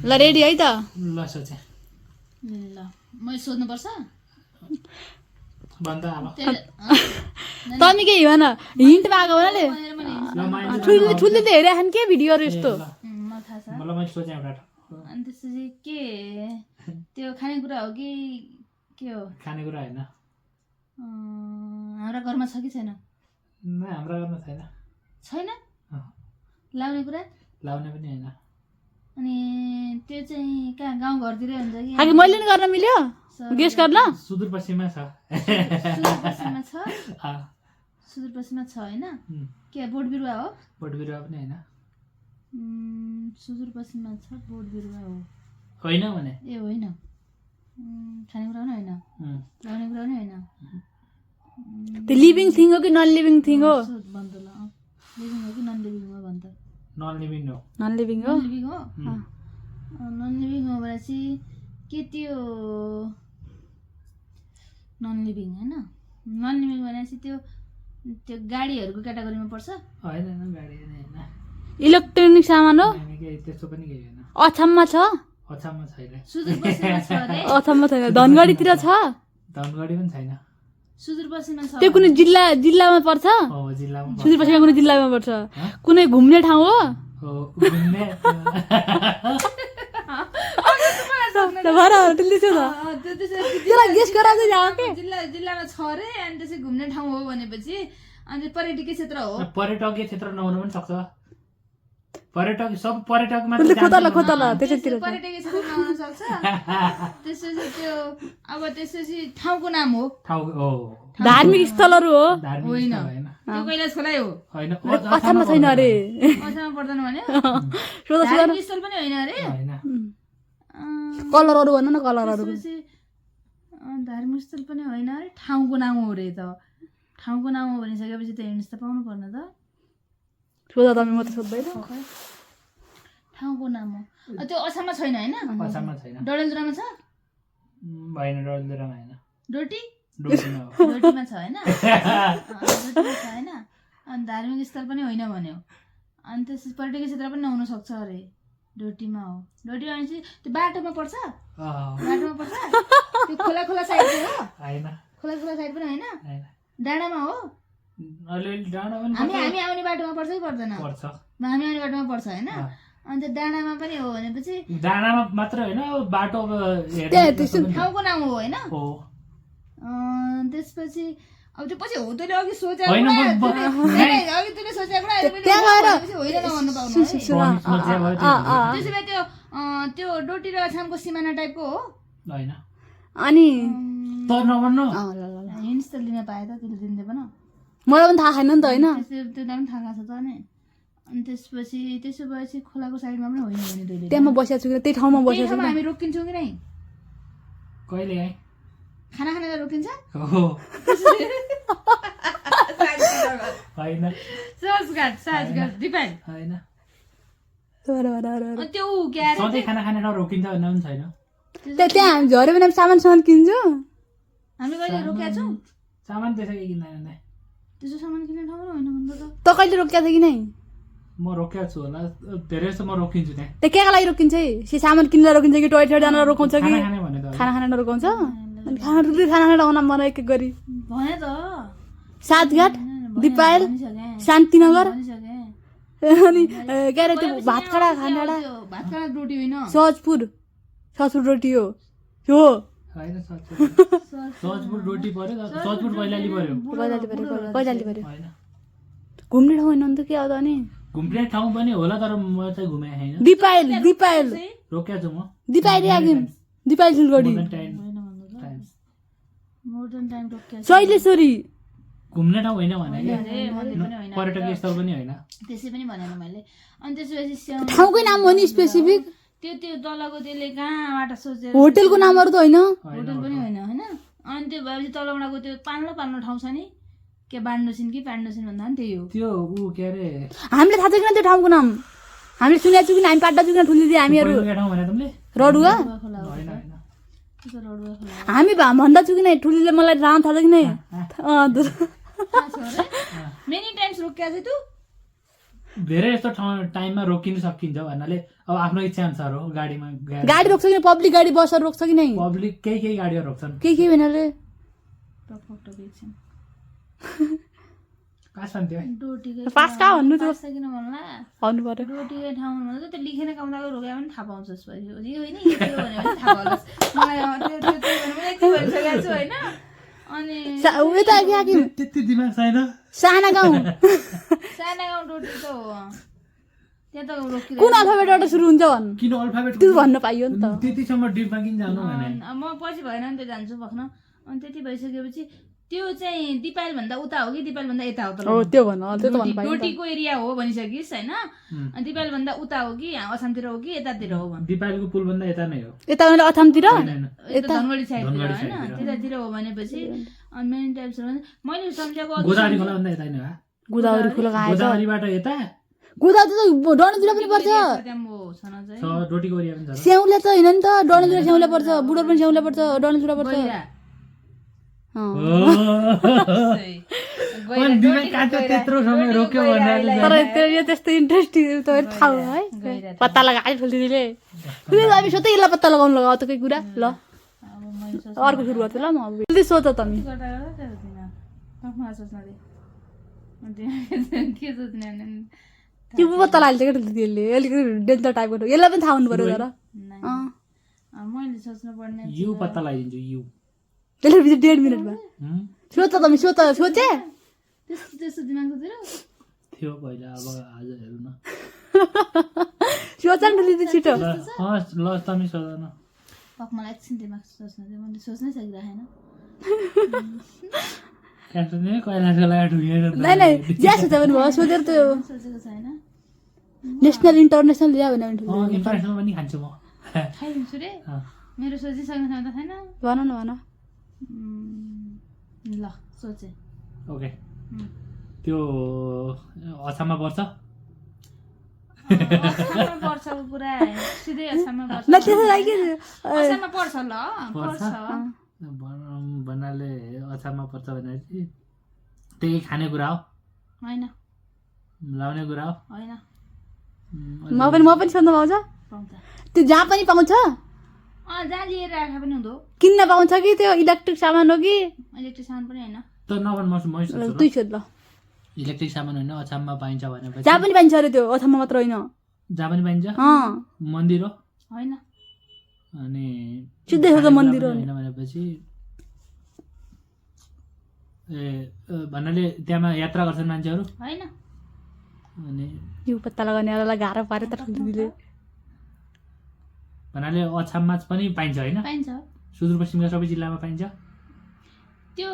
ल रेडी है त ल सोचे ल म सोध्नु पर्छ भन्दा अब तमी के भन हिन्ट मागो भने ठुल्ले त हेरेछन् के भिडियोहरु यस्तो म थाहा छ मलाई मैले सोचे एउटा अनि त्यसपछि के त्यो खानेकुरा हो कि के हो खानेकुरा हैन हाम्रा घरमा छ कि छैन न हाम्रो घरमा छैन छैन लाउने कुरा लाउने पनि हैन अनि त्यो चाहिँ कहाँ गाउँ घरतिरै हुन्छ कि हाकि मैले नि गर्न मिल्यो गेस गर्न सुदूरपश्चिममा छ सुदूरपश्चिममा छ अ सुदूरपश्चिममा छ हैन के बोट बिरुवा हो बोट बिरुवा पनि हैन सुदूरपश्चिममा छ बोट बिरुवा हो होइन भने ए होइन खानेकुरा पनि होइन लाउने कुरा पनि होइन त्यो लिभिङ थिङ हो कि नन लिभिङ थिङ हो भन्छ ल लिभिङ हो कि नन लिभिङ हो भन्छ नन लिभिङ हो नन लिभिङ हो लिभिङ हो नन लिभिङ हो भनेपछि के त्यो नन लिभिङ हैन नन लिभिङ भनेपछि त्यो त्यो गाडीहरूको क्याटेगोरीमा पर्छ हैन हैन गाडी हैन इलेक्ट्रोनिक सामान हो त्यस्तो पनि केही हैन अछाममा छ अछाममा छैन सुदूरपश्चिममा छ अरे अछाममा छैन धनगढीतिर छ धनगढी पनि छैन सुदूरपश्चिममा छ त्यो कुनै जिल्लामा पर्छ हो जिल्लामा सुदूरपश्चिममा कुनै जिल्लामा पर्छ कुनै घुम्ने ठाउँ हो हो घुम्ने जिल्लामा छ अरे अनि त्यसै घुम्ने ठाउँ हो भनेपछि अनि पर्यटकीय क्षेत्र हो पर्यटकीय क्षेत्र नहुन पनि सक्छ पर्यटक सब पर्यटक मात्र पर्यटकीय क्षेत्र नहुन सक्छ त्यसपछि त्यो अब त्यसपछि ठाउँको नाम हो ठाउँ हो धार्मिक स्थलहरू हो होइन त्यो कैलाश खोलै हो हैन अछाममा छैन अरे अछाममा पर्दैन भने धार्मिक स्थल पनि होइन अरे हैन कलरहरू भन न कलरहरू त्यसपछि धार्मिक स्थल पनि होइन अरे ठाउँको नाम हो अरे त ठाउँको नाम हो भनिसकेपछि त हिँड्स त पाउनु पर्ने त सोधा तपाईँ म त सोध्दैन ठाउँको नाम हो त्यो अछाममा छैन होइन अछाममा छैन डडेलधुरामा छ भएन डडेलधुरामा हैन डोटी डोटीमा हो डोटीमा छ होइन डोटीमा छ होइन अनि धार्मिक स्थल पनि होइन भन्यो अनि त्यसपछि पर्यटकीय क्षेत्र पनि नहुन सक्छ अरे डोटीमा हो डोटी भनेपछि त्यो बाटोमा पर्छ बाटोमा पर्छ त्यो खोला खोला साइड हो हैन खोला खोला साइड पनि होइन हैन डाँडामा हो अलिअलि डाँडा पनि हामी आउने बाटोमा पर्छ कि पर्दैन पर्छ हामी आउने बाटोमा पर्छ होइन अनि त्यो डाँडामा पनि हो भनेपछि डाँडामा मात्र हैन बाटो अब ठाउँको नाम हो होइन हो त्यसपछि अब त्यो पछि हो तैँले अघि सोचेको होइन, कुरा अघि तैँले सोचेको कुरा अहिले पनि होइन नभन्नु पाउनु है। त्यसो भए त्यो डोटी र अछामको सिमाना टाइपको हो हैन अनि त नभन्नु हिन्ट्स त लिन पाए त त्यसले दिन्थे पनि मलाई पनि थाहा छैन नि त होइन त्यसलाई पनि थाहा छ त नि अनि त्यसपछि त्यसो भएपछि खोलाको साइडमा पनि होइन भने तैँले त्यहाँ बसेको छु कि त्यही ठाउँमा बसेको छु हामी रोकिन्छौँ कि नै कहिले है खाना खानेलाई रोकिन्छ हो हैन साजघाट दिपाल हैन त्यो के अरे सधैँ खाना खाने ठाउँ रोकिन्छ भन्ने पनि छैन त्यहाँ हामी झऱ्यो भने सामान किन्छौँ हामी कहिले रोकेका छौँ सामान त्यसै किन्दैन त्यसो सामान किन्ने ठाउँ होइन भन्दा त कहिले रोकिएको छ कि नै म रोकेको छु होला धेरै जस्तो म रोकिन्छु त्यहाँ त्यो केका लागि रोकिन्छ है सामान किनेर रोकिन्छ कि टोयलेट जान रोकाउँछ कि खाना खाने भने त खाना खाना रोकाउँछ अनि खाना खाना लगाउन मन एक एक गरी भने त सातघाट दिपायल शान्तिनगर अनि के अरे त्यो भातखाडा खानाडा भातखाडा रोटी होइन सहजपुर रोटी हो हो हैन सजपुर रोटी पर्यो सजपुर कैलाली पर्यो कैलाली पऱ्यो हैन घुम्ने ठाउँ होइन नि त के आउँदा नि घुम्ने ठाउँ पनि होला तर म चाहिँ घुमेको छैन दिपायल रोकेको छु म दिपायल सिलगढी मोडर्न टाइम रोकिया शैलेश्वरी घुम्ने ठाउँ होइन भने पर्यटकीय स्थल पनि होइन त्यसै पनि भनेन मैले अनि त्यसपछि ठाउँकै नाम हो नि स्पेसिफिक त्यो तलको त्यसले कहाँबाट सोचेर होटलको नामहरू त होइन होटल पनि होइन होइन अनि त्यो भएपछि तलबाटको त्यो पाल्नो ठाउँ छ नि के बान्डोसिन कि पाण्डोसिन भन्दा पनि त्यही हो त्यो ऊ के अरे हामीले थाहा छ किन त्यो ठाउँको नाम हामीले सुनेको छु किन हामी पाड्दा छु किन ठुलिदिए हामीहरू ठाउँ भने तिमीले रडुवा हामी भन्दा छु कि नै ठुलीले मलाई राम थाहा छ कि नै मेनी टाइम्स रोकिया छ तू धेरै यस्तो टाइममा रोकिनु सकिन्छ भन्नाले अब आफ्नो इच्छा अनुसार हो गाडीमा गाडी रोक्छ कि पब्लिक गाडी बसहरू रोक्छ कि नै पब्लिक केही गाडीहरू रोक्छन् केही भन्नाले पास भन्थ्यो है पास कहाँ भन्नु त्यो किन भन्ला भन्नु पर्यो रोटीकै ठाउँमा भन्दा त्यो लेखेर कामदाको रोक्यो भने थाहा पाउँछ यसपालि होइन यो भने थाहा होला मलाई त्यो यति भनिसकेको छु होइन अनि यता कि त्यति दिमाग छैन साना गाउँ साना गाउँ रोटी त हो त्यहाँ त रोकी कुन अल्फाबेटबाट सुरु हुन्छ भन् किन अल्फाबेट त्यो भन्न पाइयो नि त त्यतिसम्म डिपमा किन जानु भने म पछि भएन नि त्यो जान्छु भक्न अनि त्यति भइसकेपछि त्यो चाहिँ दिपाल भन्दा उता हो कि दिपाल भन्दा यता हो त हो त्यो भन्न त्यो त भन्न पाइयो डोटीको एरिया हो भनिसकिस् होइन अनि दिपाल भन्दा उता हो कि अछामतिर हो कि यतातिर हो भन् दिपालको पुल भन्दा यता नै हो यता भने अछामतिर यता धनगढी साइडतिर होइन त्यतातिर हो भनेपछि अनि मेन टाइप्सहरू मैले सम्झेको गोदावरी खोला भन्दा यता नै हो गोदावरी खोला कहाँ आएछ गोदावरीबाट यता गोदावरी त डणेतिर पनि पर्छ डोटीको एरिया पनि छ स्याउले त होइन नि त डणेतिर स्याउले पर्छ बुढो पनि स्याउले पर्छ डणेतिर पर्छ तर त्यो त्यस्तो इन्ट्रेस्टिङ थाहा हो है पत्ता लगायो ठुल्ठुलीले हामी सोध्दै यसलाई पत्ता लगाउनु लगाऊ त केही कुरा ल अर्को सुरु गर्छु ल म जल्दी सोच त नि त्यो पत्ता लाग्छ क्या ठुल्ठुलीले अलिकति डेन्जर टाइपको यसलाई पनि थाहा हुनु पर्यो तर मैले सोच्नु पर्ने यु पत्ता लगाइदिन्छु यु त्यसले 1.5 मिनेटमा सोच त तिमी सोचे त्यस्तो दिमागको थियो पहिला अब आज हेरौँ न सोच नि दिदी छिटो ल तमी सोध न मलाई एकछिन दिमाग सोच्नु थियो मैले सोच्नै सकिरहेन क्याप्टनले कैलाशको लागि ढुकेर नै ज्या सोचे पनि भयो सोधेर त्यो सोचेको छैन नेसनल इन्टरनेसनल ल्यायो भने इन्टरनेसनल पनि खान्छु म खाइदिन्छु रे मेरो सोचिसक्ने क्षमता छैन भन न भन ल सोचे ओके त्यो अछाममा पर्छ पर्छको कुरा सिधै अछाममा पर्छ ल त्यसो लागि अछाममा पर्छ ल पर्छ भन्नाले अछाममा पर्छ भनेपछि त्यही खाने कुरा हो होइन लाउने कुरा हो होइन म पनि सोध्नु पाउँछ त्यो जहाँ पनि पाउँछ जहाँ लिएर राखेर पनि हुँदो किन्न पाउँछ कि त्यो इलेक्ट्रिक सामान हो कि इलेक्ट्रिक सामान पनि होइन त नभन म सोध्छु दुई सोध ल इलेक्ट्रिक सामान होइन अछाममा पाइन्छ भनेपछि जहाँ पनि पाइन्छ अरे त्यो अछाममा मात्र होइन जहाँ पनि पाइन्छ मन्दिर हो होइन अनि सिधै हो त मन्दिर होइन भनेपछि ए भन्नाले त्यहाँमा यात्रा गर्छन् मान्छेहरू होइन अनि यो पत्ता लगाउनेलाई गाह्रो पारे त ठुल्ठुलीले भन्नाले अछाममा पनि पाइन्छ होइन पाइन्छ सुदूरपश्चिमका सबै जिल्लामा पाइन्छ त्यो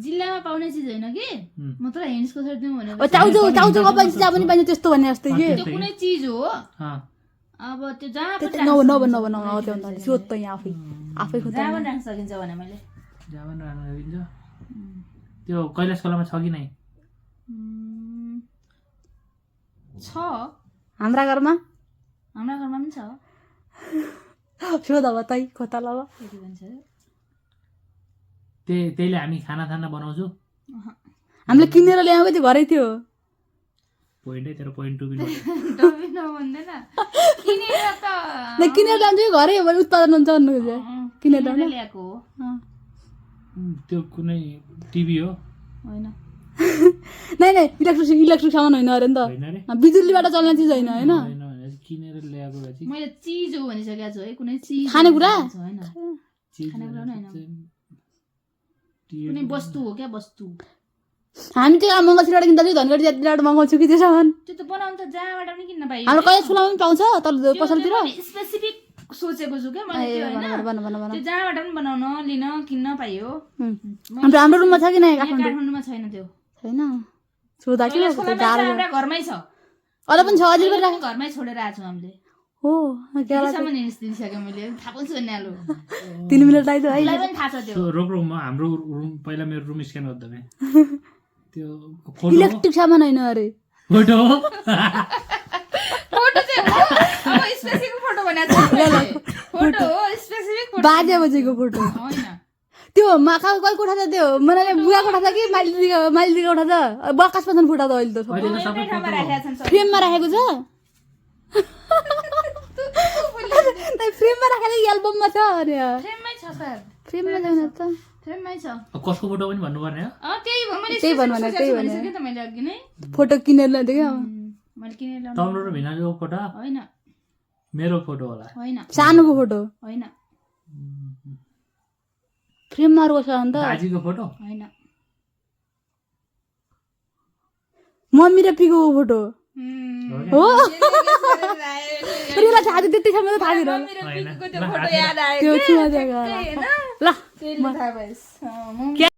जिल्लामा पाउने चिज होइन कि म त हिन्ट्सको थोरै दिउँ भनेको चाउचाउको पाइन्छ जहाँ पनि पाइन्छ त्यस्तो भन्ने जस्तै कि त्यो कुनै चिज हो अब त्यो जहाँ पनि नभन त्यो सोध त यहाँ आफै खोज्दा जहाँ पनि राख्न सकिन्छ भने मैले जहाँ पनि राख्न सकिन्छ त्यो कैलाश खोलामा छ कि नै छ हाम्रा घरमा पनि छ सोध अब तै खोता ल यति भन्छ त्यहीले हामी खाना बनाउँछु हामीले किनेर ल्याएको त्यो घरै थियो पोइन्टै तेरो पोइन्ट टु भन्दैन किनेर ल्याउँछु कि घरै उत्पादन हुन्छ भन्नु किनेर ल्याएको हो त्यो कुनै टिभी हो होइन नै इलेक्ट्रिक सामान होइन अरे नि त बिजुलीबाट चल्ने चिज होइन होइन किनेर ल्याएको मैले चिज हो भनिसकेको छु है कुनै चिज खानेकुरा होइन खानेकुरा पनि होइन कुनै वस्तु हो क्या वस्तु हामी त्यो मङ्गलसिरबाट किन्दा चाहिँ धनगढी जातिबाट मगाउँछु कि त्यो सामान त्यो त बनाउनु त जहाँबाट पनि किन्न पाइयो हाम्रो कैलाश खोलामा पनि पाउँछ तर पसलतिर स्पेसिफिक सोचेको छु क्या मैले त्यो जहाँबाट पनि बनाउन लिन किन्न पाइयो हाम्रो रुममा छ कि नै काठमाडौँमा छैन त्यो छैन सोधा कि घरमै छ अझ पनि छ अझै पनि घरमै छोडेर आएको छु हामीले हो सामान दिइसकेँ मैले थाहा पनि छु नि आलु 3 मिनेट लाग्यो है पनि थाहा छ त्यो रोक म हाम्रो रुम पहिला मेरो रुम स्क्यान गर्दा त्यो इलेक्ट्रिक सामान होइन अरे फोटो चाहिँ हो अब स्पेसिफिक फोटो भनेको छ फोटो हो स्पेसिफिक फोटो बाजे बजेको फोटो होइन त्यो माखा कहिले कोठा छ त्यो मलाई बुवा कोठा छ कि माइलीको कोठा छ बकास पछन फुटा त अहिले त अहिले त सबै ठाउँमा राखेका छन् सबै। फ्रेममा राखेको छ फ्रेममा राखेर एल्बममा छ अरे फ्रेममै छ सर फ्रेममा छैन त फ्रेममै छ कसको फोटो पनि भन्नुपर्ने हो त्यही भनिसकेँ त मैले अघि नै फोटो किनेर ल्याउँथ्यो क्या मैले किनेर ल्याउनु तम्रो र भिनाजुको फोटो होइन मेरो फोटो होला होइन सानोको फोटो होइन फ्रेममा अर्को छ अन्त दाजीको फोटो होइन मम्मी र पिको फोटो हो त्यसलाई थाहा थियो त्यति समय त थाहा थिएन मेरो पिकको त्यो फोटो याद आयो त्यो छुवा जग्गा ल त्यसले थाहा भएछ